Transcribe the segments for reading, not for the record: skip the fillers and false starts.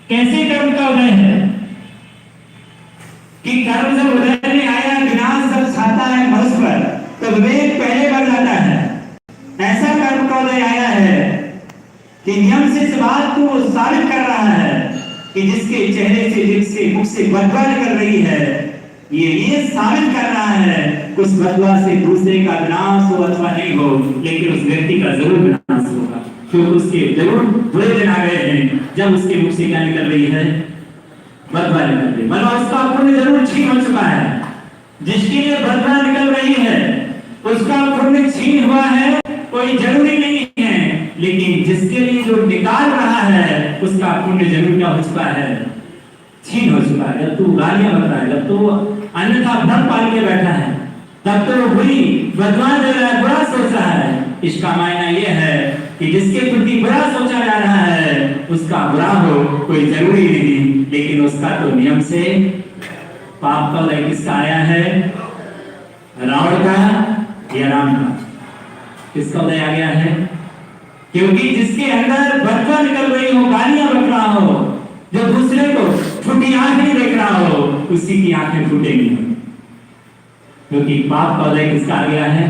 कैसे कर्म का उदय है कि कर्म जब उदय में आया, विनाश जब छाता है मनुष्य पर, तो विवेक पहले बढ़ जाता है। ऐसा कर्म का उदय आया है कि नियम से इस बात को साबित कर रहा है कि जिसके चेहरे से, लिप से, मुख से बदबू निकल रही है, ये साबित कर रहा है कि उस बदबू से दूसरे का विनाश हो अथवा नहीं हो, लेकिन उस व्यक्ति का जरूर विनाश होगा, क्योंकि उसके जरूर बुरे दिन आ गए हैं जब उसके मुख से क्या निकल रही है, बदबू निकल रही है। मतलब उसका पुण्य जरूर छीन हो चुका है। जिसके लिए बदबू निकल रही है उसका पुण्य छीन हुआ है, कोई जरूरी नहीं है, लेकिन जिसके लिए जो निकाल रहा है उसका पुण्य जरूर क्या हो चुका है, छीन हो चुका है। जब तू गालियां बक रहा है, जब तू अन्यथा भ्रम पाल के बैठा है, तब तो बुरी बदवा दे रहा है, बुरा सोच रहा है। इसका मायना यह है कि जिसके प्रति बुरा सोचा जा रहा है उसका बुरा हो कोई जरूरी नहीं, लेकिन उसका तो नियम से पाप का उदय किसका आया है, रावण का या राम का? किसका उदय आ गया है? क्योंकि जिसके अंदर बदबू निकल रही हो, गालियां बक रहा हो, जो दूसरे को फूटी आंखें देख रहा हो, उसी की आंखें फूटेंगी, क्योंकि पाप का उदय किसका आ गया है,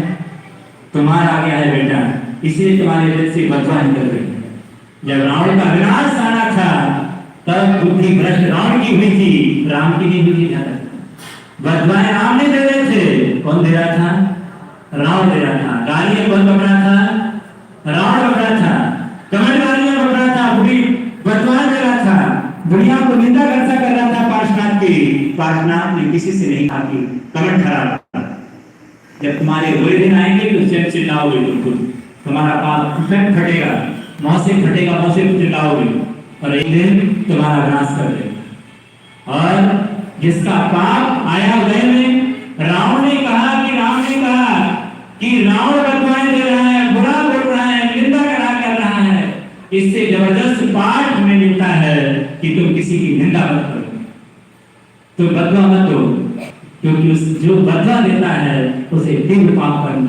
तुम्हारा आ गया है बेटा, इसलिए तुम्हारे दिल से बदबू निकल रही है। जब रावण का विनाश आना था तब बुद्धि भ्रष्ट रावण की हुई थी, राम की नहीं हुई थी। बदबुएं राम ने दे रहे थे, कौन दे रहा था, रावण दे रहा था। गालियां कौन बक रहा था, रावण बक रहा था। कमेंट गालियां बक रहा था, बुरी बदबुएं दे रहा था, दुनिया को निंदा गर्सा कर रहा था पार्श्वनाथ की। पार्श्वनाथ ने किसी से नहीं कहा कि कमेंट खराब। जब तुम्हारे बुरे दिन आएंगे तो चेक चिल्लाओगे, बिल्कुल तुम्हारा पाप फटेगा, मौत से फटेगा, मौत से चिल्लाओगे और एक दिन तुम्हारा विनाश कर देगा। और जिसका पाप आया उदय में, रावण ने कहा कि रावण बदबुएं दे रहा है, बुरा बोल रहा है, निंदा कर रहा है, इससे जबरदस्त पाठ हमें मिलता है कि तुम किसी की निंदा मत करो, तो बदबू मत दो, क्योंकि उस जो बदला देता है उसे तीव्र पाप करना